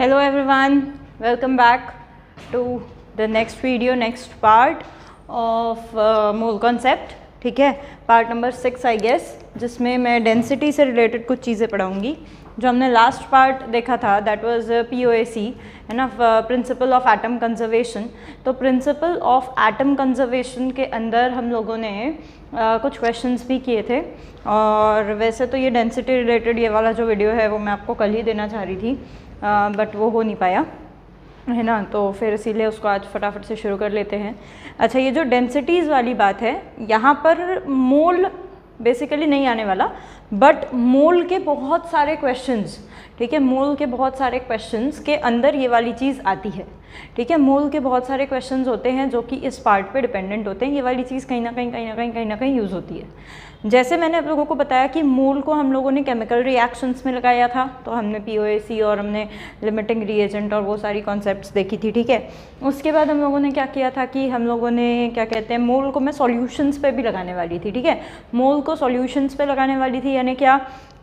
Hello everyone, welcome back to the next video, next part of mole concept. ठीक है, part number 6 I guess, जिसमें मैं density से related कुछ चीज़ें पढ़ाऊँगी. जो हमने लास्ट पार्ट देखा था दैट वाज POAC है ना, प्रिंसिपल ऑफ एटम कंजर्वेशन. तो प्रिंसिपल ऑफ एटम कंजर्वेशन के अंदर हम लोगों ने कुछ क्वेश्चंस भी किए थे. और वैसे तो ये डेंसिटी रिलेटेड ये वाला जो वीडियो है वो मैं आपको कल ही देना चाह रही थी, बट वो हो नहीं पाया है ना, तो फिर इसीलिए उसको आज फटाफट से शुरू कर लेते हैं. अच्छा, ये जो डेंसिटीज़ वाली बात है, यहाँ पर मोल बेसिकली नहीं आने वाला, बट मोल के बहुत सारे क्वेश्चंस, ठीक है, मोल के बहुत सारे क्वेश्चंस के अंदर ये वाली चीज़ आती है. ठीक है, मोल के बहुत सारे क्वेश्चंस होते हैं जो कि इस पार्ट पे डिपेंडेंट होते हैं. ये वाली चीज़ कहीं ना कहीं यूज़ होती है. जैसे मैंने आप लोगों को बताया कि मोल को हम लोगों ने केमिकल रिएक्शंस में लगाया था, तो हमने POAC और हमने लिमिटिंग रिएजेंट और वो सारी कॉन्सेप्ट्स देखी थी. ठीक है, उसके बाद हम लोगों ने क्या किया था कि हम लोगों ने क्या कहते हैं, मोल को मैं सॉल्यूशंस पे भी लगाने वाली थी. ठीक है, मोल को सॉल्यूशंस पे लगाने वाली थी, यानी क्या,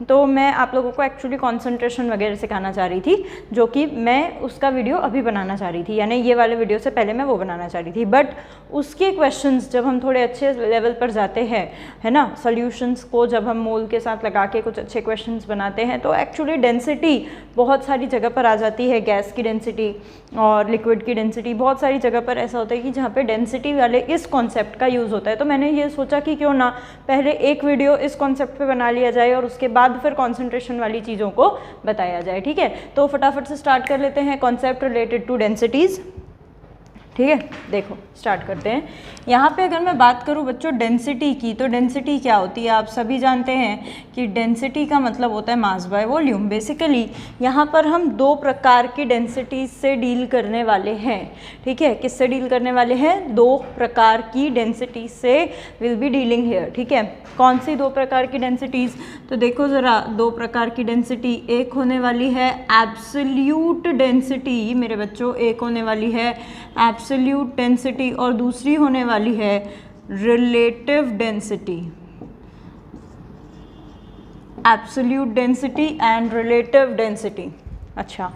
तो मैं आप लोगों को एक्चुअली कॉन्सेंट्रेशन वगैरह सिखाना चाह रही थी, जो कि मैं उसका वीडियो अभी बनाना चाह रही थी, यानी ये वाले वीडियो से पहले मैं वो बनाना चाह रही थी. बट उसके क्वेश्चंस जब हम थोड़े अच्छे लेवल पर जाते हैं है ना, सॉल्यूशंस को जब हम मोल के साथ लगा के कुछ अच्छे क्वेश्चंस बनाते हैं, तो एक्चुअली डेंसिटी बहुत सारी जगह पर आ जाती है. गैस की डेंसिटी और लिक्विड की डेंसिटी, बहुत सारी जगह पर ऐसा होता है कि जहाँ पे डेंसिटी वाले इस कॉन्सेप्ट का यूज़ होता है. तो मैंने ये सोचा कि क्यों ना पहले एक वीडियो इस कॉन्सेप्ट पे बना लिया जाए और उसके बाद फिर कॉन्सेंट्रेशन वाली चीज़ों को बताया जाए. ठीक है, तो फटाफट से स्टार्ट कर लेते हैं कॉन्सेप्ट रिलेटेड टू डेंसिटीज़. ठीक है, देखो स्टार्ट करते हैं. यहाँ पे अगर मैं बात करूँ बच्चों डेंसिटी की, तो डेंसिटी क्या होती है, आप सभी जानते हैं कि डेंसिटी का मतलब होता है मास बाय वॉल्यूम. बेसिकली यहाँ पर हम दो प्रकार की डेंसिटी से डील करने वाले हैं. ठीक है, किससे डील करने वाले हैं, दो प्रकार की डेंसिटी से विल बी डीलिंग हेयर. ठीक है, कौन सी दो प्रकार की डेंसिटीज़, तो देखो ज़रा, दो प्रकार की डेंसिटी, एक होने वाली है एब्सोल्यूट डेंसिटी मेरे बच्चों, एक होने वाली है एब्सोल्यूट डेंसिटी और दूसरी होने वाली है relative density. Absolute density and relative density. अच्छा,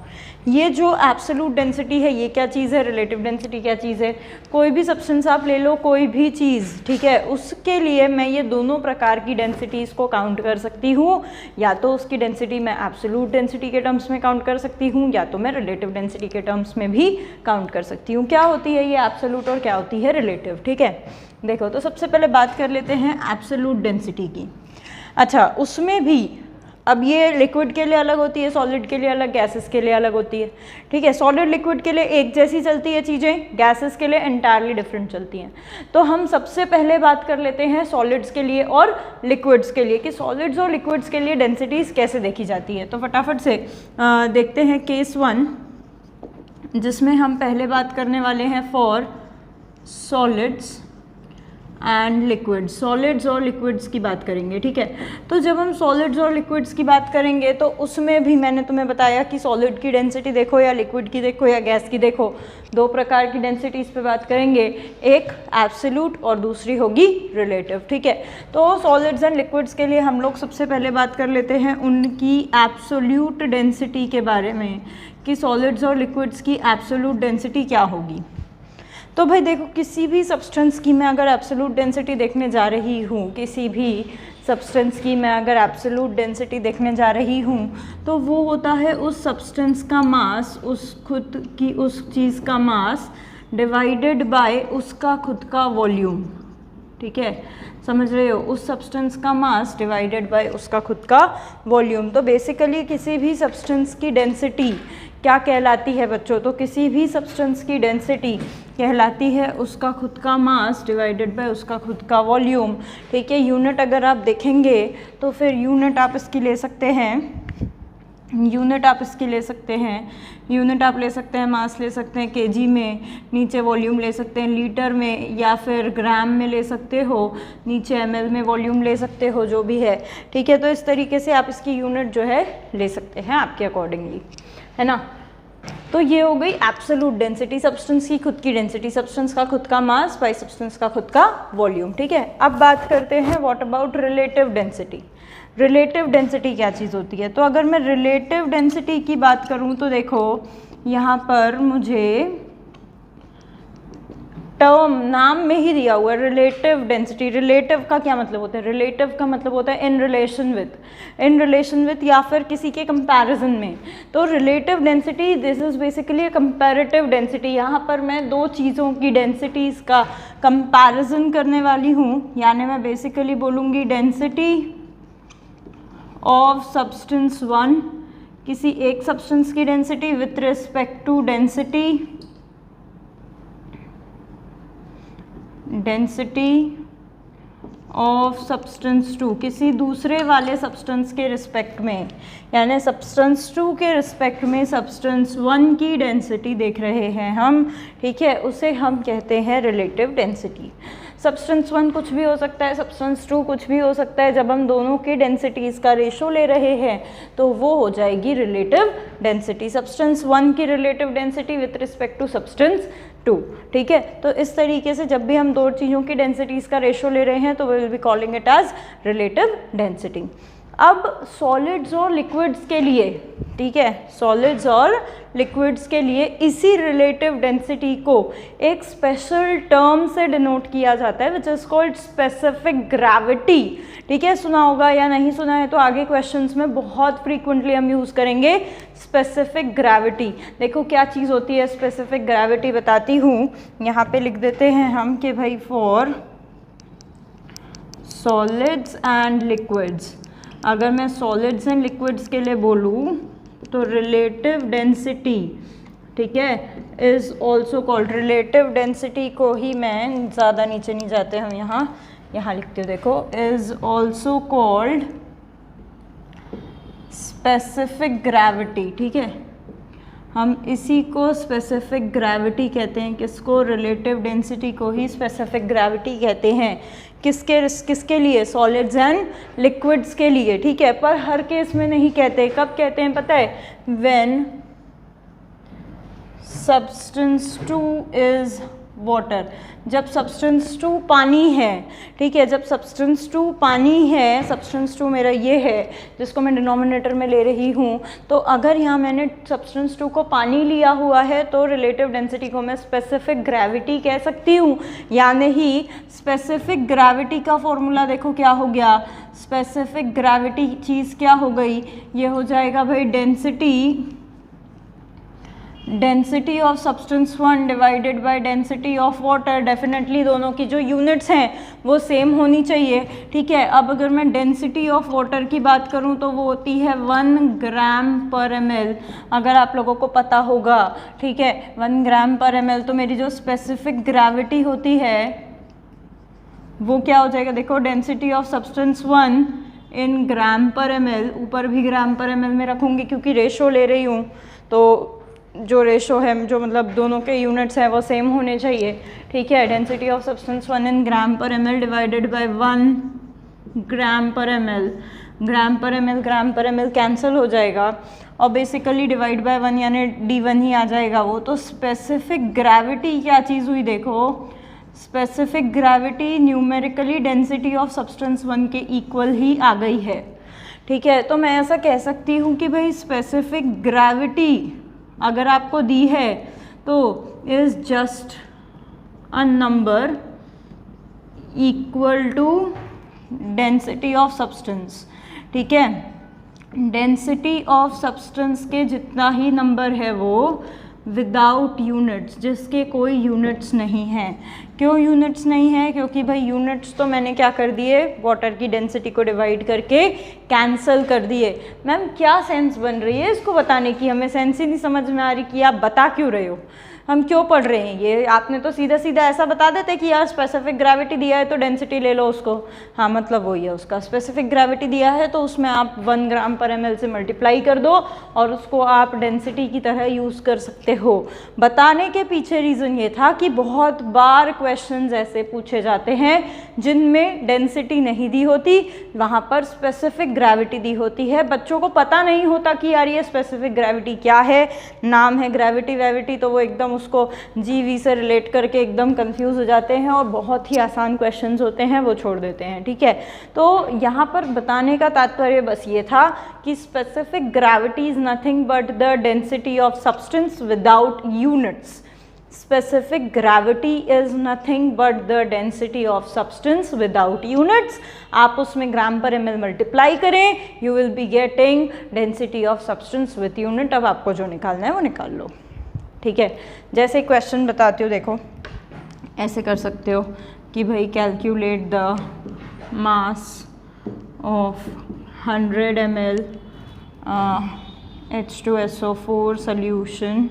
ये जो एब्सोल्यूट डेंसिटी है ये क्या चीज़ है, रिलेटिव डेंसिटी क्या चीज़ है. कोई भी सब्सटेंस आप ले लो, कोई भी चीज़, ठीक है, उसके लिए मैं ये दोनों प्रकार की डेंसिटीज़ को काउंट कर सकती हूँ. या तो उसकी डेंसिटी मैं एब्सोल्यूट डेंसिटी के टर्म्स में काउंट कर सकती हूँ, या तो मैं रिलेटिव डेंसिटी के टर्म्स में भी काउंट कर सकती हूँ. क्या होती है ये एब्सोल्यूट और क्या होती है रिलेटिव. ठीक है, देखो, तो सबसे पहले बात कर लेते हैं एब्सोल्यूट डेंसिटी की. अच्छा, उसमें भी अब ये लिक्विड के लिए अलग होती है, सॉलिड के लिए अलग, गैसेस के लिए अलग होती है. ठीक है, सॉलिड लिक्विड के लिए एक जैसी चलती है चीज़ें, गैसेस के लिए एंटायरली डिफरेंट चलती हैं. तो हम सबसे पहले बात कर लेते हैं सॉलिड्स के लिए और लिक्विड्स के लिए, कि सॉलिड्स और लिक्विड्स के लिए डेंसिटीज़ कैसे देखी जाती है. तो फटाफट से देखते हैं केस 1, जिसमें हम पहले बात करने वाले हैं for solids and liquids. Solids और लिक्विड्स की बात करेंगे. ठीक है, तो जब हम सॉलिड्स और लिक्विड्स की बात करेंगे तो उसमें भी मैंने तुम्हें बताया कि सॉलिड की डेंसिटी देखो या लिक्विड की देखो या गैस की देखो, दो प्रकार की डेंसिटीज़ पे बात करेंगे, एक एब्सोल्यूट और दूसरी होगी रिलेटिव. ठीक है, तो सॉलिड्स एंड लिक्विड्स के लिए हम लोग सबसे पहले बात कर लेते हैं उनकी एब्सोल्यूट डेंसिटी के बारे में, कि सॉलिड्स और लिक्विड्स की एब्सोल्यूट डेंसिटी क्या होगी. तो भाई देखो, किसी भी सब्सटेंस की मैं अगर एब्सोल्यूट डेंसिटी देखने जा रही हूँ, किसी भी सब्सटेंस की मैं अगर एब्सोल्यूट डेंसिटी देखने जा रही हूँ, तो वो होता है उस सब्सटेंस का मास, उस खुद की उस चीज़ का मास डिवाइडेड बाय उसका खुद का वॉल्यूम. ठीक है, समझ रहे हो, उस सब्सटेंस का मास डिवाइडेड बाय उसका खुद का वॉल्यूम. तो बेसिकली किसी भी सब्सटेंस की डेंसिटी क्या कहलाती है बच्चों, तो किसी भी सब्सटेंस की डेंसिटी कहलाती है उसका खुद का मास डिवाइडेड बाय उसका खुद का वॉल्यूम. ठीक है, यूनिट अगर आप देखेंगे तो फिर यूनिट आप इसकी ले सकते हैं, यूनिट आप इसकी ले सकते हैं, यूनिट आप ले सकते हैं, मास ले सकते हैं केजी में, नीचे वॉल्यूम ले सकते हैं लीटर में, या फिर ग्राम में ले सकते हो, नीचे ml में वॉल्यूम ले सकते हो, जो भी है. ठीक है, तो इस तरीके से आप इसकी यूनिट जो है ले सकते हैं आपके अकॉर्डिंगली, है ना. तो ये हो गई एब्सोल्यूट डेंसिटी, सब्सटेंस की खुद की डेंसिटी, सब्सटेंस का खुद का मास बाई सब्सटेंस का खुद का वॉल्यूम। ठीक है, अब बात करते हैं what about relative density. Relative density क्या चीज़ होती है? तो अगर मैं रिलेटिव डेंसिटी की बात करूं तो देखो यहाँ पर मुझे टर्म नाम में ही दिया हुआ है रिलेटिव डेंसिटी। रिलेटिव का क्या मतलब होता है? रिलेटिव का मतलब होता है इन रिलेशन विथ या फिर किसी के कंपैरिजन में। तो relative density this is basically comparative density. यहाँ पर मैं दो चीज़ों की डेंसिटीज़ का कंपैरिजन करने वाली हूँ, यानी मैं बेसिकली बोलूँगी डेंसिटी ऑफ सब्सटेंस वन, किसी एक सब्सटेंस की density with respect to density of substance two, किसी दूसरे वाले सब्सटेंस के रिस्पेक्ट में, यानी सब्सटेंस टू के रिस्पेक्ट में सब्सटेंस वन की डेंसिटी देख रहे हैं हम। ठीक है, उसे हम कहते हैं रिलेटिव डेंसिटी। सब्सटेंस वन कुछ भी हो सकता है, सब्सटेंस टू कुछ भी हो सकता है। जब हम दोनों की डेंसिटीज़ का रेशो ले रहे हैं तो वो हो जाएगी रिलेटिव डेंसिटी। सब्सटेंस वन की relative density with respect to substance two. ठीक है, तो इस तरीके से जब भी हम दो चीज़ों की डेंसिटीज़ का रेशो ले रहे हैं तो we will be calling it as relative density. अब सॉलिड्स और लिक्विड्स के लिए, ठीक है, सॉलिड्स और लिक्विड्स के लिए इसी रिलेटिव डेंसिटी को एक स्पेशल टर्म से डिनोट किया जाता है which is called specific gravity. ठीक है, सुना होगा या नहीं सुना है तो आगे क्वेश्चंस में बहुत फ्रीक्वेंटली हम यूज़ करेंगे स्पेसिफिक ग्रेविटी। देखो क्या चीज़ होती है स्पेसिफिक ग्रेविटी, बताती हूँ। यहाँ पे लिख देते हैं हम कि भाई फॉर सॉलिड्स एंड लिक्विड्स, अगर मैं सॉलिड्स एंड लिक्विड्स के लिए बोलूँ तो रिलेटिव डेंसिटी, ठीक है, is also called, relative density को ही मैं ज़्यादा नीचे नहीं जाते हम यहाँ लिखते हो, देखो, is also called specific gravity. ठीक है, हम इसी को स्पेसिफिक ग्रेविटी कहते हैं। किसको? रिलेटिव डेंसिटी को ही स्पेसिफिक ग्रेविटी कहते हैं। किसके लिए? सॉलिड्स एंड लिक्विड्स के लिए। ठीक है, पर हर केस में नहीं कहते। कब कहते हैं पता है? When substance two is water, जब सब्सटेंस टू पानी है। ठीक है, जब सब्सटेंस टू पानी है, सब्सटेंस टू मेरा ये है जिसको मैं डिनोमिनेटर में ले रही हूँ, तो अगर यहाँ मैंने सब्सटेंस टू को पानी लिया हुआ है तो रिलेटिव डेंसिटी को मैं स्पेसिफिक ग्रेविटी कह सकती हूँ। यानी ही स्पेसिफिक ग्रेविटी का फॉर्मूला देखो क्या हो गया, स्पेसिफिक ग्रेविटी चीज़ क्या हो गई, ये हो जाएगा भाई density of substance one divided by density of water. Definitely दोनों की जो यूनिट्स हैं वो सेम होनी चाहिए। ठीक है, अब अगर मैं डेंसिटी ऑफ वाटर की बात करूं तो वो होती है 1 ग्राम पर ml, अगर आप लोगों को पता होगा। ठीक है, 1 ग्राम पर ml। तो मेरी जो स्पेसिफिक ग्रेविटी होती है वो क्या हो जाएगा, देखो, density of substance one in gram per ml, ऊपर भी ग्राम पर ml में रखूँगी क्योंकि रेशो ले रही हूँ, तो जो रेशो है, जो मतलब दोनों के यूनिट्स हैं वो सेम होने चाहिए। ठीक है, density of substance one in gram per ml divided by 1 gram per ml। Gram per ml cancel हो जाएगा और बेसिकली डिवाइड बाय 1 यानी d1 ही आ जाएगा वो। तो स्पेसिफिक ग्रेविटी क्या चीज़ हुई, देखो, specific gravity numerically density of substance one के इक्वल ही आ गई है। ठीक है, तो मैं ऐसा कह सकती हूँ कि भाई स्पेसिफिक ग्रेविटी अगर आपको दी है तो is just a number equal to density of substance. ठीक है, डेंसिटी ऑफ सब्सटेंस के जितना ही नंबर है वो विदाउट यूनिट्स, जिसके कोई यूनिट्स नहीं हैं। क्यों यूनिट्स नहीं है? क्योंकि भाई यूनिट्स तो मैंने क्या कर दिए, वाटर की डेंसिटी को डिवाइड करके कैंसिल कर दिए। मैम क्या सेंस बन रही है इसको बताने की? हमें सेंस ही नहीं समझ में आ रही कि आप बता क्यों रहे हो। हम क्यों पढ़ रहे हैं ये? आपने तो सीधा सीधा ऐसा बता देते कि यार स्पेसिफिक ग्रेविटी दिया है तो डेंसिटी ले लो उसको। हाँ, मतलब वही है उसका, स्पेसिफिक ग्रेविटी दिया है तो उसमें आप 1 ग्राम पर ml से मल्टीप्लाई कर दो और उसको आप डेंसिटी की तरह यूज़ कर सकते हो। बताने के पीछे रीज़न ये था कि बहुत बार क्वेश्चंस ऐसे पूछे जाते हैं जिनमें डेंसिटी नहीं दी होती, वहाँ पर स्पेसिफिक ग्रेविटी दी होती है। बच्चों को पता नहीं होता कि यार ये स्पेसिफिक ग्रेविटी क्या है, नाम है ग्रेविटी वेविटी, तो वो एकदम उसको जीवी से रिलेट करके एकदम कंफ्यूज हो जाते हैं और बहुत ही आसान क्वेश्चंस होते हैं वो छोड़ देते हैं। ठीक है, तो यहाँ पर बताने का तात्पर्य बस ये था कि specific gravity is nothing but the density of substance without units. Specific gravity is nothing but the density of substance without units. आप उसमें ग्राम पर ml मल्टीप्लाई करें, you will be getting density of substance with unit। अब आपको जो निकालना है वो निकाल लो। ठीक है, जैसे क्वेश्चन बताती हूँ, देखो ऐसे कर सकते हो कि भाई calculate the mass of 100 ml H2SO4 solution,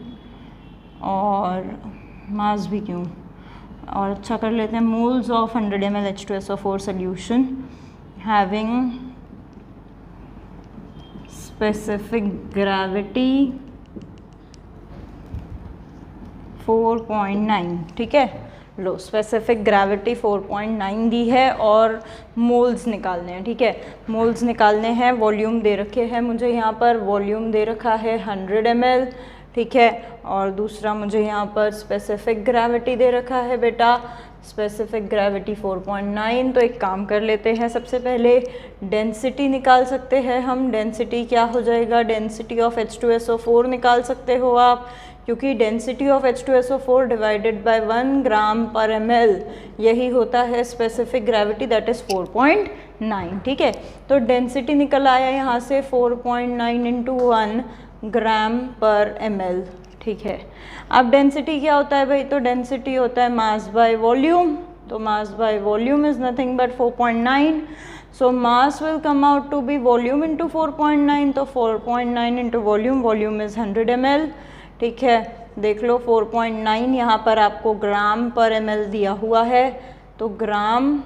और मास भी क्यों, और अच्छा कर लेते हैं, moles of 100 ml H2SO4 solution having specific gravity 4.9। ठीक है, लो स्पेसिफिक ग्रेविटी 4.9 दी है और मोल्स निकालने हैं। ठीक है, मोल्स निकालने हैं, वॉल्यूम दे रखे हैं मुझे यहाँ पर, वॉल्यूम दे रखा है 100 ml। ठीक है, और दूसरा मुझे यहाँ पर स्पेसिफिक ग्रेविटी दे रखा है बेटा, स्पेसिफिक ग्रेविटी 4.9। तो एक काम कर लेते हैं, सबसे पहले डेंसिटी निकाल सकते हैं हम। डेंसिटी क्या हो जाएगा, डेंसिटी ऑफ H2SO4 निकाल सकते हो आप, क्योंकि density of H2SO4 divided by 1 gram per ml यही होता है स्पेसिफिक ग्रेविटी, दैट इज़ 4.9। ठीक है, तो डेंसिटी निकल आया यहाँ से 4.9 इंटू 1 ग्राम पर ml। ठीक है, अब डेंसिटी क्या होता है भाई, तो डेंसिटी होता है मास बाय वॉल्यूम, तो mass by volume is nothing but 4.9। So mass will come out to be volume into 4.9, तो 4.9 into volume, volume is 100 ml। ठीक है, देख लो 4.9 यहाँ पर आपको ग्राम पर ml दिया हुआ है, तो gram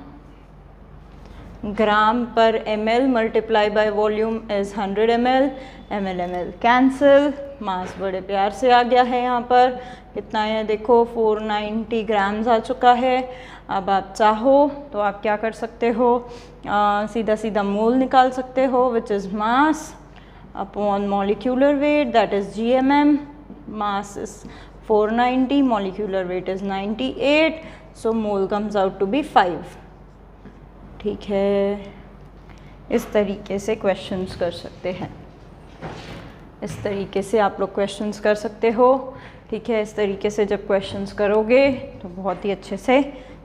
per ml multiply by volume is 100 ml, ml cancel, mass बड़े प्यार से आ गया है यहाँ पर, कितना है देखो 490 ग्राम्स आ चुका है। अब आप चाहो तो आप क्या कर सकते हो, सीधा सीधा मोल निकाल सकते हो, which is mass upon molecular weight, that is GMM। Mass is 490, molecular weight is 98, so mole comes out to be 5। ठीक है, इस तरीके से क्वेश्चंस कर सकते हैं, इस तरीके से आप लोग क्वेश्चंस कर सकते हो। ठीक है, इस तरीके से जब क्वेश्चंस करोगे तो बहुत ही अच्छे से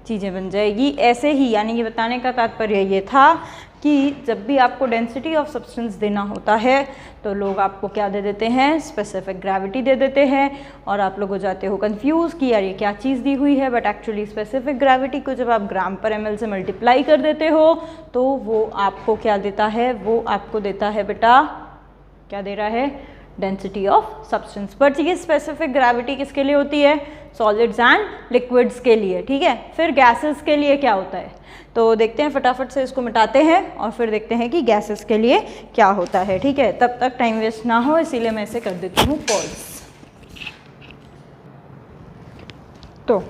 चीज़ें बन जाएगी। ऐसे ही, यानी ये बताने का तात्पर्य ये था कि जब भी आपको डेंसिटी ऑफ सब्सटेंस देना होता है तो लोग आपको क्या दे देते हैं, स्पेसिफिक ग्रेविटी दे देते हैं, और आप लोग हो जाते हो कंफ्यूज कि यार ये क्या चीज़ दी हुई है। बट एक्चुअली स्पेसिफिक ग्रेविटी को जब आप ग्राम पर ml से मल्टीप्लाई कर देते हो तो वो आपको क्या देता है, वो आपको देता है बेटा, क्या दे रहा है, डेंसिटी ऑफ सब्सटेंस। बट ये स्पेसिफिक ग्रेविटी किसके लिए होती है, सॉलिड्स एंड लिक्विड्स के लिए। ठीक है, फिर गैसेस के लिए क्या होता है, तो देखते हैं, फटाफट से इसको मिटाते हैं और फिर देखते हैं कि गैसेस के लिए क्या होता है। ठीक है, तब तक टाइम वेस्ट ना हो इसीलिए मैं इसे कर देती हूँ पॉज। तो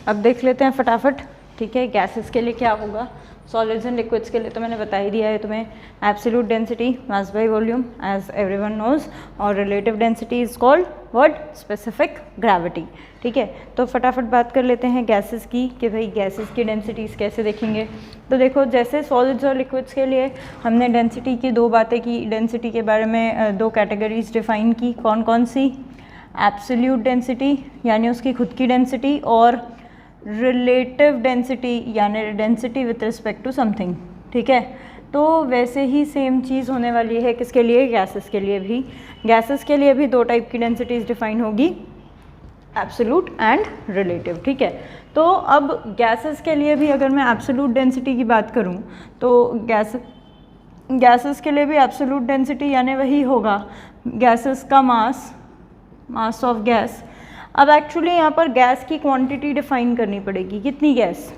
अब देख लेते हैं फटाफट। ठीक है, गैसेस के लिए क्या होगा, सॉलिड्स एंड लिक्विड्स के लिए तो मैंने बता ही दिया है तुम्हें, absolute density mass by volume as everyone knows, और relative density is called what, specific gravity. ठीक है, तो फटाफट बात कर लेते हैं गैसेस की कि भाई गैसेस की डेंसिटीज़ कैसे देखेंगे। तो देखो, जैसे सॉलिड्स और लिक्विड्स के लिए हमने डेंसिटी की दो बातें की, डेंसिटी के बारे में दो कैटेगरीज डिफाइन की, कौन कौन सी, एब्सोल्यूट डेंसिटी यानी उसकी खुद की डेंसिटी, और रिलेटिव डेंसिटी यानी density with respect to something. ठीक है, तो वैसे ही सेम चीज़ होने वाली है किसके लिए, गैसेस के लिए भी। गैसेस के लिए भी दो टाइप की डेंसिटीज़ डिफाइन होगी, एब्सोल्यूट एंड रिलेटिव। ठीक है, तो अब गैसेस के लिए भी अगर मैं एब्सोल्यूट डेंसिटी की बात करूं तो गैसेस के लिए भी एब्सोल्यूट डेंसिटी यानी वही होगा गैसेस का मास ऑफ गैस अब एक्चुअली यहाँ पर गैस की क्वांटिटी डिफाइन करनी पड़ेगी, कितनी गैस,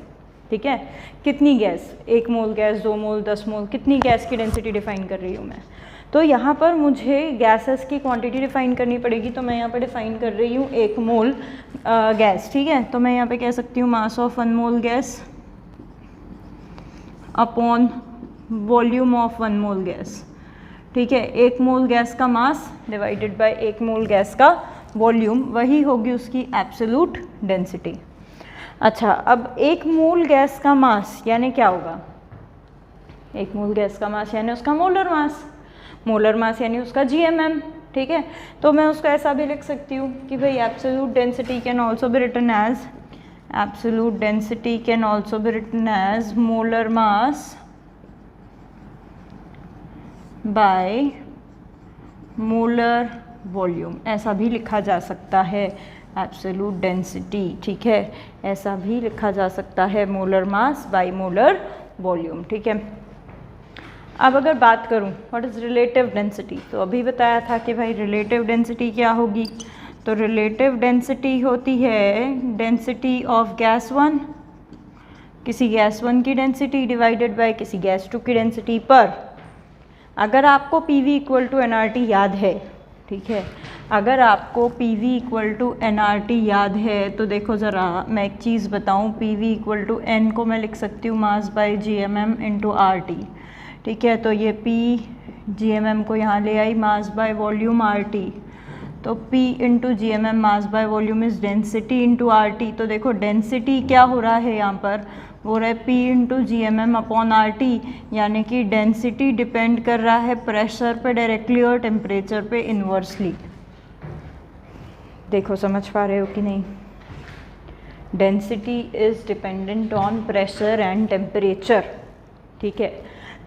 ठीक है, कितनी गैस, 1 मोल गैस, 2 मोल, 10 मोल, कितनी गैस की डेंसिटी डिफाइन कर रही हूँ मैं। तो यहाँ पर मुझे गैसेस की क्वांटिटी डिफाइन करनी पड़ेगी, तो मैं यहाँ पर डिफाइन कर रही हूँ 1 मोल गैस, ठीक है। तो मैं यहाँ पे कह सकती हूँ mass of 1 mole gas upon volume of 1 mole gas, ठीक है। 1 मोल गैस का mass divided by 1 mole gas का वॉल्यूम, वही होगी उसकी एब्सोल्यूट डेंसिटी। अच्छा, अब 1 मोल गैस का मास यानी क्या होगा, 1 मोल गैस का मास यानी उसका मोलर मास, मोलर मास यानी उसका GMM, ठीक है। तो मैं उसको ऐसा भी लिख सकती हूँ कि भाई absolute density can also be written as, absolute density can also be written as molar mass by molar volume, ऐसा भी लिखा जा सकता है एब्सोल्यूट डेंसिटी, ठीक है, ऐसा भी लिखा जा सकता है molar mass by molar volume, ठीक है। अब अगर बात करूं व्हाट इज़ रिलेटिव डेंसिटी, तो अभी बताया था कि भाई रिलेटिव डेंसिटी क्या होगी, तो रिलेटिव डेंसिटी होती है डेंसिटी ऑफ गैस 1, किसी गैस 1 की डेंसिटी डिवाइडेड बाय किसी गैस 2 की डेंसिटी पर। अगर आपको PV इक्वल टू nRT याद है, ठीक है, अगर आपको PV इक्वल टू nRT याद है तो देखो ज़रा मैं एक चीज़ बताऊं, PV इक्वल टू n को मैं लिख सकती हूँ mass by GMM into RT, ठीक है। तो ये P GMM को यहाँ ले आई, मास बाय वॉल्यूम RT, तो P into GMM mass by volume is density into RT। तो देखो डेंसिटी क्या हो रहा है यहाँ पर, हो रहा है P into GMM upon RT, यानी कि डेंसिटी डिपेंड कर रहा है प्रेशर पे डायरेक्टली और टेम्परेचर पे इन्वर्सली। देखो समझ पा रहे हो कि नहीं, density is dependent on pressure and temperature, ठीक है।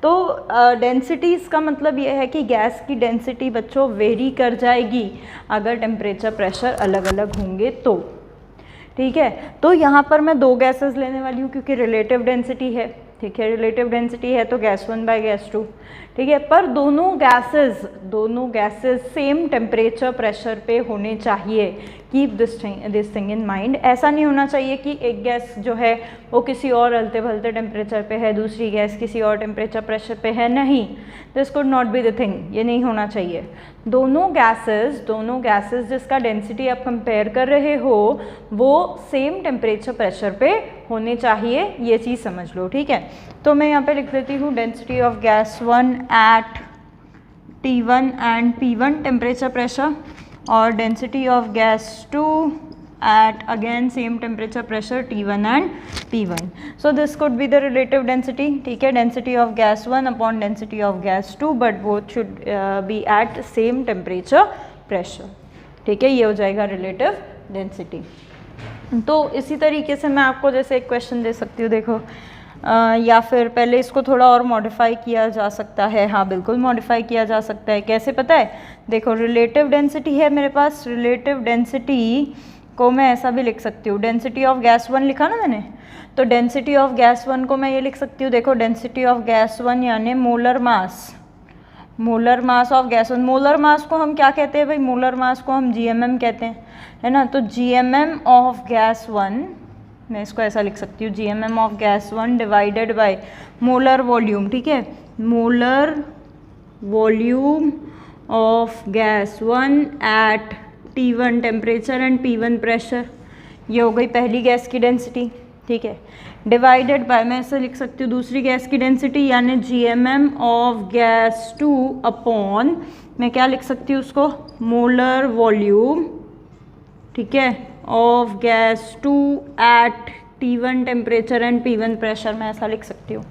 तो डेंसिटीज़ का मतलब ये है कि गैस की डेंसिटी बच्चों वेरी कर जाएगी अगर टेम्परेचर प्रेशर अलग अलग होंगे तो, ठीक है। तो यहाँ पर मैं 2 गैसेस लेने वाली हूँ क्योंकि रिलेटिव डेंसिटी है, ठीक है, रिलेटिव डेंसिटी है तो गैस 1 बाय गैस 2, ठीक है। पर दोनों गैसेस सेम टेम्परेचर प्रेशर पे होने चाहिए, keep this thing in mind. ऐसा नहीं होना चाहिए कि एक गैस जो है वो किसी और हलते भलते टेम्परेचर पे है, दूसरी गैस किसी और टेम्परेचर प्रेशर पे है, नहीं, this could not be the thing, ये नहीं होना चाहिए। दोनों गैसेस जिसका डेंसिटी आप कंपेयर कर रहे हो वो सेम टेम्परेचर प्रेशर पे होने चाहिए, ये चीज़ समझ लो, ठीक है। तो मैं यहाँ पे लिख देती हूँ density of gas 1 at T1 and P1 temperature pressure और density of gas 2 at again same temperature pressure T1 and P1. So this could be the relative density, ठीक है, density of gas 1 upon density of gas 2, but both should be at same temperature pressure, ठीक है, ये हो जाएगा relative density। तो इसी तरीके से मैं आपको जैसे एक क्वेश्चन दे सकती हूँ, देखो या फिर पहले इसको थोड़ा और मॉडिफाई किया जा सकता है, हाँ बिल्कुल मॉडिफाई किया जा सकता है, कैसे पता है, देखो रिलेटिव डेंसिटी है मेरे पास, रिलेटिव डेंसिटी को मैं ऐसा भी लिख सकती हूँ, डेंसिटी ऑफ गैस 1 लिखा ना मैंने, तो डेंसिटी ऑफ गैस 1 को मैं ये लिख सकती हूँ, देखो डेंसिटी ऑफ गैस 1 यानी molar mass of gas 1। Molar mass को हम क्या कहते हैं भाई, मोलर मास को हम GMM कहते हैं, है ना। तो GMM ऑफ गैस 1, मैं इसको ऐसा लिख सकती हूँ, GMM of gas 1 divided by molar volume, ठीक है, molar volume of gas 1 at T1 temperature and P1 pressure, ये हो गई पहली गैस की डेंसिटी, ठीक है, डिवाइडेड बाय मैं ऐसे लिख सकती हूँ दूसरी गैस की डेंसिटी यानी GMM ऑफ गैस 2 अपॉन मैं क्या लिख सकती हूँ उसको, मोलर वॉल्यूम, ठीक है, of gas 2 at T1 temperature and P1 pressure, मैं ऐसा लिख सकती हूँ।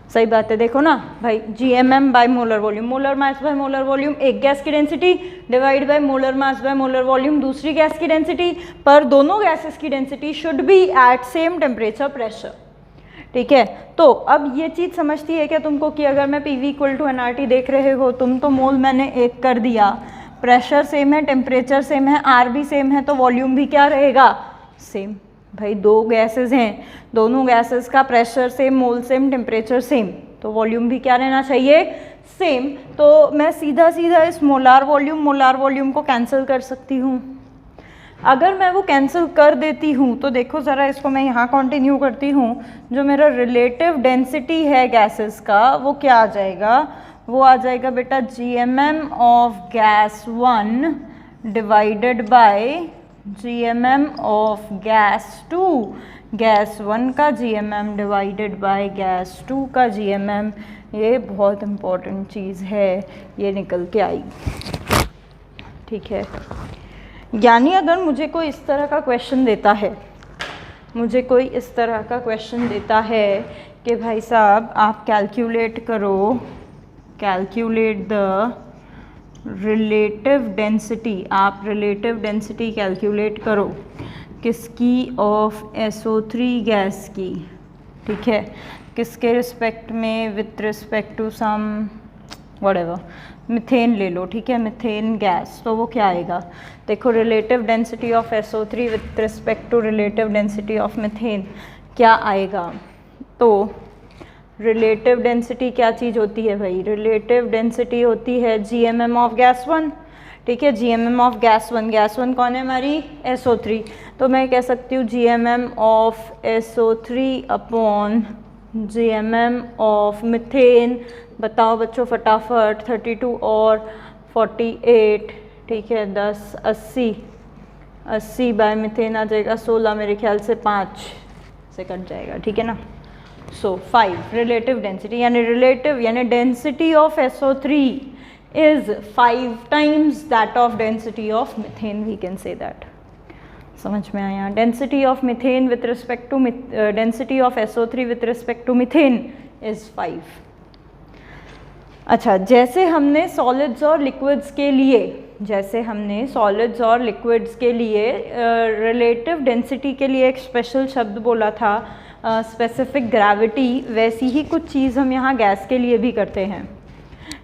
सही बात है, देखो ना भाई, GMM by molar volume, molar mass by molar volume, एक गैस की density divide by molar mass by molar volume दूसरी गैस की डेंसिटी, पर दोनों गैसेस की density should be at same temperature pressure, ठीक है। तो अब ये चीज़ समझती है क्या तुमको कि अगर मैं PV इक्वल टू nRT देख रहे हो तुम, तो मोल मैंने एक कर दिया, प्रेशर सेम है, टेम्परेचर सेम है, R भी सेम है, तो वॉल्यूम भी क्या रहेगा, सेम। भाई 2 गैसेस हैं, दोनों गैसेस का pressure same, mole same, temperature same, तो वॉल्यूम भी क्या रहना चाहिए, सेम। तो मैं सीधा इस मोलार वॉल्यूम को कैंसिल कर सकती हूँ, अगर मैं वो कैंसिल कर देती हूँ तो देखो ज़रा, इसको मैं यहाँ कंटिन्यू करती हूँ, जो मेरा रिलेटिव डेंसिटी है गैसेस का वो क्या आ जाएगा, वो आ जाएगा बेटा GMM of gas 1 divided by GMM of gas 2, gas 1 का GMM डिवाइडेड बाय गैस 2 का GMM। ये बहुत इम्पॉर्टेंट चीज़ है, ये निकल के आई, ठीक है। यानी अगर मुझे कोई इस तरह का क्वेश्चन देता है, मुझे कोई इस तरह का क्वेश्चन देता है कि भाई साहब आप कैलकुलेट करो, कैलकुलेट द रिलेटिव डेंसिटी, आप रिलेटिव डेंसिटी कैलकुलेट करो किसकी, ऑफ SO3 गैस की, ठीक है, किसके रिस्पेक्ट में, with respect to some whatever, methane ले लो, ठीक है, मीथेन गैस। तो वो क्या आएगा, देखो relative density of SO3 with respect to relative density of methane क्या आएगा। तो रिलेटिव डेंसिटी क्या चीज़ होती है भाई, रिलेटिव डेंसिटी होती है GMM ऑफ गैस 1, ठीक है, GMM ऑफ गैस 1, गैस 1 कौन है हमारी, SO3। तो मैं कह सकती हूँ GMM of SO3 upon GMM of methane. बताओ बच्चों फटाफट, 32 और 48, ठीक है, 10 80 बाय मीथेन आ जाएगा 16, मेरे ख्याल से 5 से कट जाएगा, ठीक है ना। सो 5 रिलेटिव डेंसिटी, यानी रिलेटिव यानी density of SO3 is 5 times that of density of methane, we can say that. समझ में आया, density of methane with respect to density of SO3 with respect to methane is 5। अच्छा, जैसे हमने solids और liquids के लिए, जैसे हमने सॉलिड्स और लिक्विड्स के लिए रिलेटिव डेंसिटी के लिए एक स्पेशल शब्द बोला था, स्पेसिफिक ग्रेविटी, वैसी ही कुछ चीज़ हम यहाँ गैस के लिए भी करते हैं,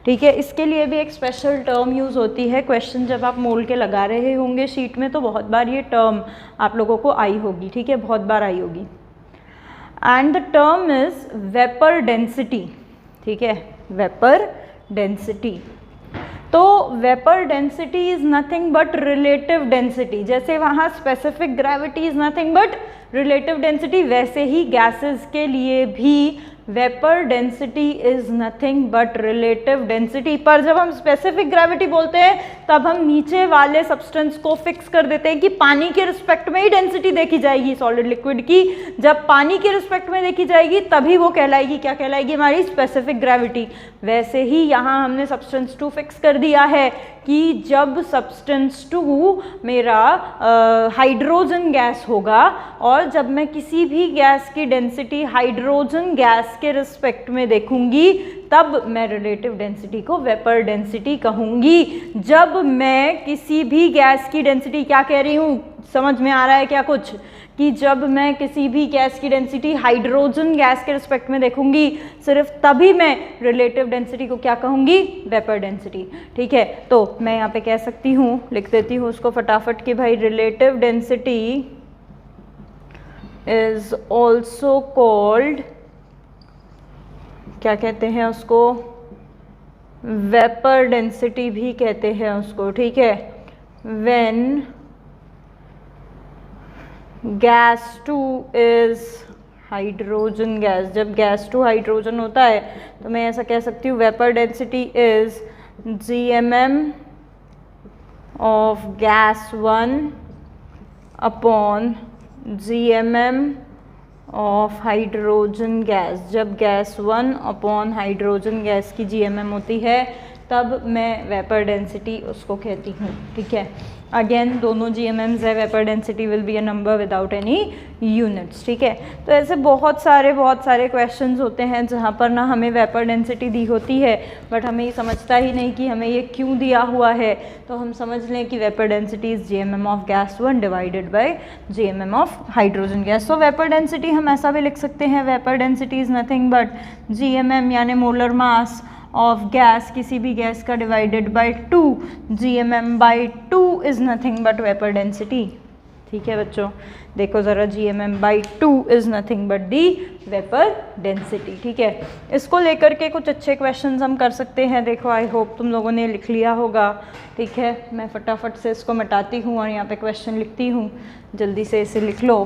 ठीक है। इसके लिए भी एक स्पेशल टर्म यूज़ होती है। क्वेश्चन जब आप मोल के लगा रहे होंगे शीट में तो बहुत बार ये टर्म आप लोगों को आई होगी, ठीक है, बहुत बार आई होगी। And the term is vapour density, ठीक है, वेपर डेंसिटी। तो vapour density is nothing but relative density, जैसे वहाँ specific gravity is nothing but relative density, वैसे ही गैसेस के लिए भी vapour density is nothing but relative density. पर जब हम स्पेसिफिक ग्रेविटी बोलते हैं तब हम नीचे वाले सब्सटेंस को फिक्स कर देते हैं कि पानी के रिस्पेक्ट में ही डेंसिटी देखी जाएगी सॉलिड लिक्विड की। जब पानी के रिस्पेक्ट में देखी जाएगी तभी वो कहलाएगी, क्या कहलाएगी, हमारी स्पेसिफिक ग्रेविटी। वैसे ही यहाँ हमने सब्सटेंस 2 फिक्स कर दिया है कि जब सब्सटेंस 2 मेरा हाइड्रोजन गैस होगा और जब मैं किसी भी गैस की डेंसिटी हाइड्रोजन गैस के रिस्पेक्ट में देखूंगी तब मैं रिलेटिव डेंसिटी को वेपर डेंसिटी कहूंगी। जब मैं किसी भी गैस की डेंसिटी, क्या कह रही हूँ, समझ में आ रहा है क्या कुछ, कि जब मैं किसी भी गैस की डेंसिटी हाइड्रोजन गैस के रिस्पेक्ट में देखूंगी सिर्फ तभी मैं रिलेटिव डेंसिटी को क्या कहूंगी, वेपर डेंसिटी, ठीक है। तो मैं यहाँ पे कह सकती हूँ, लिख देती हूँ उसको फटाफट कि भाई relative density is also called, क्या कहते हैं उसको, वेपर डेंसिटी भी कहते हैं उसको, ठीक है। When gas 2 is hydrogen gas, जब गैस 2 हाइड्रोजन होता है तो मैं ऐसा कह सकती हूँ vapour density is GMM of gas 1 upon GMM of hydrogen gas. जब गैस 1 अपॉन हाइड्रोजन गैस की GMM होती है तब मैं वेपर डेंसिटी उसको कहती हूँ, ठीक है। अगेन दोनों GMMs है, vapour density will be a number without any units, ठीक है। तो ऐसे बहुत सारे क्वेश्चंस होते हैं जहाँ पर ना हमें वेपर डेंसिटी दी होती है बट हमें ये समझता ही नहीं कि हमें ये क्यों दिया हुआ है। तो हम समझ लें कि vapour density is GMM of gas 1 divided by GMM of hydrogen gas. So vapour density हम ऐसा भी लिख सकते हैं, vapour density is nothing but GMM यानी मोलर मास ऑफ गैस, किसी भी गैस का, divided by 2, GMM by 2 is nothing but vapour density, ठीक है बच्चों, देखो ज़रा GMM/2 is nothing but the vapour density. ठीक है, इसको लेकर के कुछ अच्छे क्वेश्चंस हम कर सकते हैं। देखो आई होप तुम लोगों ने लिख लिया होगा। ठीक है, मैं फटाफट से इसको मिटाती हूँ और यहाँ पे क्वेश्चन लिखती हूँ, जल्दी से इसे लिख लो,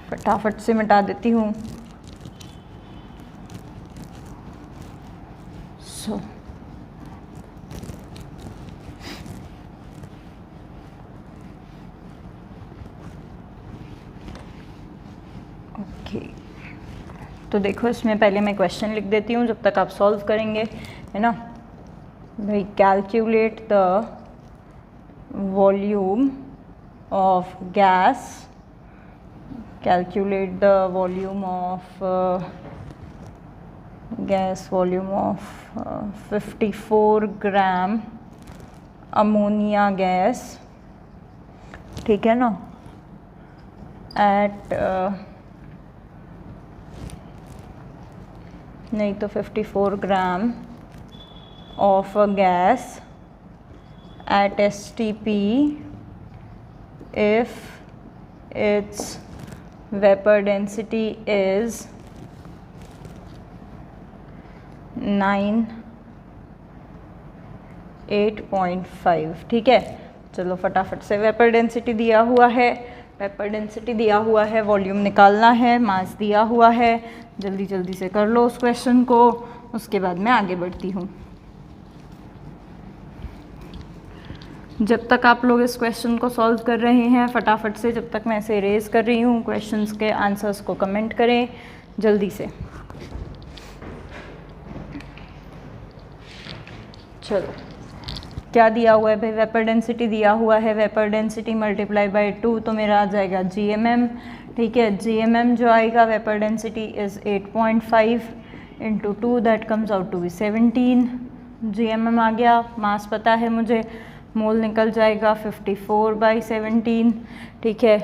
फटाफट से मिटा देती हूँ। ओके, तो देखो इसमें पहले मैं क्वेश्चन लिख देती हूँ जब तक आप सॉल्व करेंगे, है ना भाई। Calculate the volume of gas, calculate the volume of gas, volume of 54 gram ammonia gas, ठीक है ना, एट नहीं तो 54 gram of a gas at STP if its vapor density is 8.5। ठीक है, चलो फटाफट से, वेपर डेंसिटी दिया हुआ है, वेपर डेंसिटी दिया हुआ है, वॉल्यूम निकालना है, मास दिया हुआ है, जल्दी जल्दी से कर लो उस क्वेश्चन को, उसके बाद मैं आगे बढ़ती हूँ। जब तक आप लोग इस क्वेश्चन को सॉल्व कर रहे हैं फटाफट से, जब तक मैं इसे इरेज कर रही हूँ, क्वेश्चंस के आंसर्स को कमेंट करें जल्दी से। चलो क्या दिया हुआ है भाई, वेपर डेंसिटी दिया हुआ है, वेपर डेंसिटी मल्टीप्लाई बाय 2 तो मेरा आ जाएगा GMM। ठीक है, GMM जो आएगा, vapour density is 8.5 into 2 that comes out to be 17 GMM आ गया। मास पता है मुझे, मोल निकल जाएगा 54/17। ठीक है,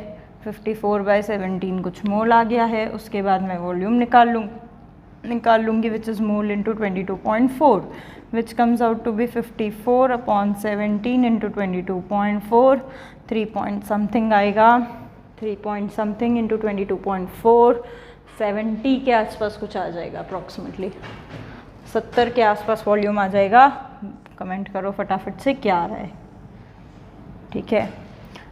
54/17 कुछ मोल आ गया है। उसके बाद मैं वॉल्यूम निकाल लूँगी which is mole into 22.4 which comes out to be 54/17 into 22.4, 3 point something आएगा, 3 पॉइंट समथिंग इंटू 22.4, 70 के आसपास कुछ आ जाएगा, अप्रॉक्सीमेटली 70 के आसपास वॉल्यूम आ जाएगा। कमेंट करो फटाफट से क्या आ रहा है। ठीक है,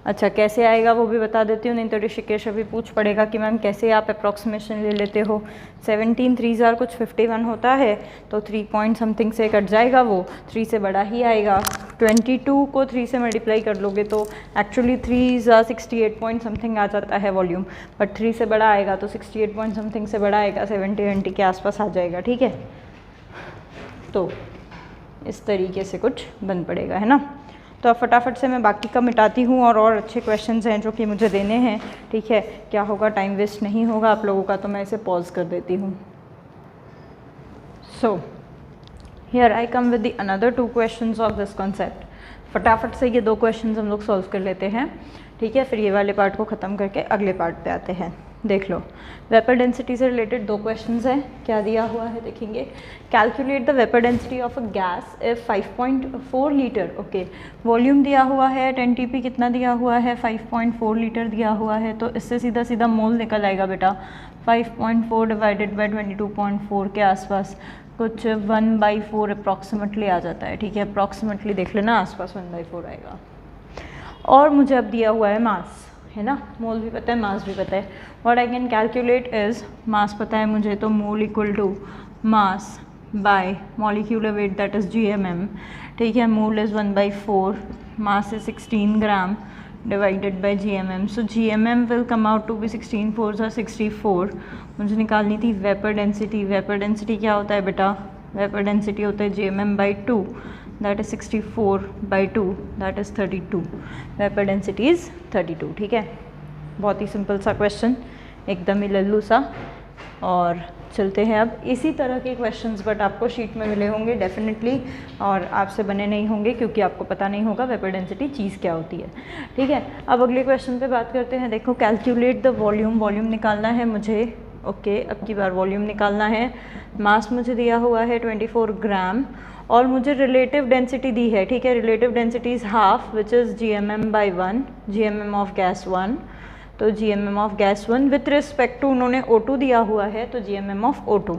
अच्छा कैसे आएगा वो भी बता देती हूँ, नहीं तो ऋषिकेश अभी पूछ पड़ेगा कि मैम कैसे आप अप्रॉक्सीमेशन ले लेते हो। 17 3 जार कुछ 51 होता है, तो 3 पॉइंट समथिंग से कट जाएगा, वो 3 से बड़ा ही आएगा। 22 को 3 से मल्टीप्लाई कर लोगे तो एक्चुअली 3 जार 68 पॉइंट समथिंग आ जाता है वॉल्यूम, बट 3 से बड़ा आएगा तो 68 पॉइंट समथिंग से बड़ा आएगा, 70 के आसपास आ जाएगा। ठीक है, तो इस तरीके से कुछ बन पड़ेगा, है ना। तो अब फटाफट से मैं बाकी का मिटाती हूँ, और अच्छे क्वेश्चंस हैं जो कि मुझे देने हैं। ठीक है, क्या होगा, टाइम वेस्ट नहीं होगा आप लोगों का, तो मैं इसे पॉज कर देती हूँ। So here I come with the another 2 questions of this concept. फटाफट से ये 2 क्वेश्चंस हम लोग सॉल्व कर लेते हैं। ठीक है, फिर ये वाले पार्ट को ख़त्म करके अगले पार्ट पे आते हैं। देख लो, वेपर डेंसिटी से रिलेटेड 2 क्वेश्चंस हैं। क्या दिया हुआ है देखेंगे, calculate the vapour density of a gas if 5.4 litre. Okay, volume दिया हुआ है 10 TP, कितना दिया हुआ है 5.4 लीटर दिया हुआ है, तो इससे सीधा सीधा मोल निकल आएगा बेटा। 5.4 डिवाइडेड बाई 22.4 के आसपास कुछ 1/4 अप्रॉक्सीमेटली आ जाता है। ठीक है, अप्रॉक्सीमेटली देख लेना, आसपास 1/4 आएगा। और मुझे अब दिया हुआ है मास, है ना, मोल भी पता है, मास भी पता है। What I can calculate is, mass पता है मुझे, तो mole equal to mass by molecular weight that is GMM। ठीक है, mole is 1/4, mass is 16 gram divided by GMM। So GMM will come out to be 16 4 और 64। मुझे निकालनी थी वेपर डेंसिटी। वेपर डेंसिटी क्या होता है बेटा, वेपर डेंसिटी होता है GMM/2 that is 64/2 that is 32। Vapour density is 32। ठीक है, बहुत ही सिंपल सा क्वेश्चन, एकदम ही लल्लू सा। और चलते हैं अब इसी तरह के क्वेश्चंस, बट आपको शीट में मिले होंगे डेफिनेटली, और आपसे बने नहीं होंगे क्योंकि आपको पता नहीं होगा वेपर डेंसिटी चीज़ क्या होती है। ठीक है, अब अगले क्वेश्चन पे बात करते हैं। देखो, कैलकुलेट द वॉल्यूम, वॉल्यूम निकालना है मुझे ओके, अब की बार वॉल्यूम निकालना है। मास मुझे दिया हुआ है 24 ग्राम और मुझे रिलेटिव डेंसिटी दी है, ठीक है। Relative density is half which is GMM/1, GMM of gas 1। तो GMM of gas 1 with respect to उन्होंने O2 दिया हुआ है, तो GMM of O2,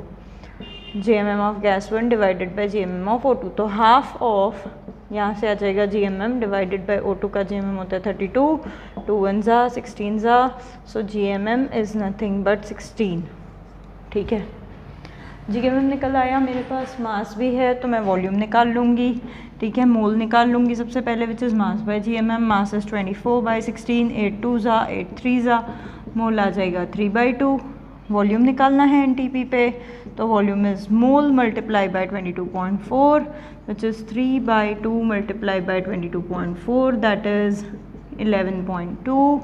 GMM of gas 1 divided by GMM of O2। तो हाफ ऑफ यहाँ से आ जाएगा GMM डिवाइडेड बाई O2 का GMM होता है 32, 2 1 ज़ा 16 ज़ा, सो GMM इज़ नथिंग बट 16, ठीक है। GMM निकल आया मेरे पास। मास भी है तो मैं वॉल्यूम निकाल लूँगी, ठीक है। मोल निकाल लूँगी सबसे पहले विच is mass by GMM। Mass is 24/16, 8 2 ज़ा 8 3 ज़ा, मोल आ जाएगा 3/2। वॉल्यूम निकालना है NTP पे, तो volume is mole multiply by 22.4 which is 3/2 multiply by 22.4 that is 11.2,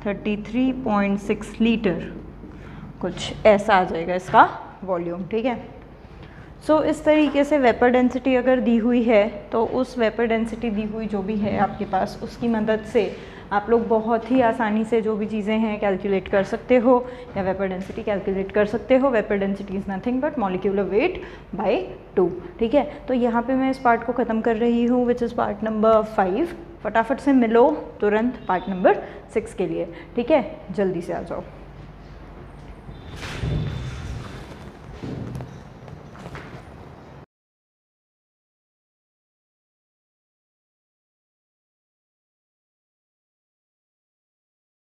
33.6 litre, कुछ ऐसा आ जाएगा इसका वॉल्यूम, ठीक है। सो इस तरीके से वेपर डेंसिटी अगर दी हुई है तो उस वेपर डेंसिटी दी हुई जो भी है आपके पास, उसकी मदद से आप लोग बहुत ही आसानी से जो भी चीज़ें हैं कैलकुलेट कर सकते हो या वेपर डेंसिटी कैलकुलेट कर सकते हो। Vapour density is nothing but molecular weight by 2, ठीक है। तो यहाँ पे मैं इस पार्ट को ख़त्म कर रही हूँ विच इज़ पार्ट नंबर 5। फटाफट से मिलो तुरंत पार्ट नंबर 6 के लिए, ठीक है। जल्दी से आ जाओ।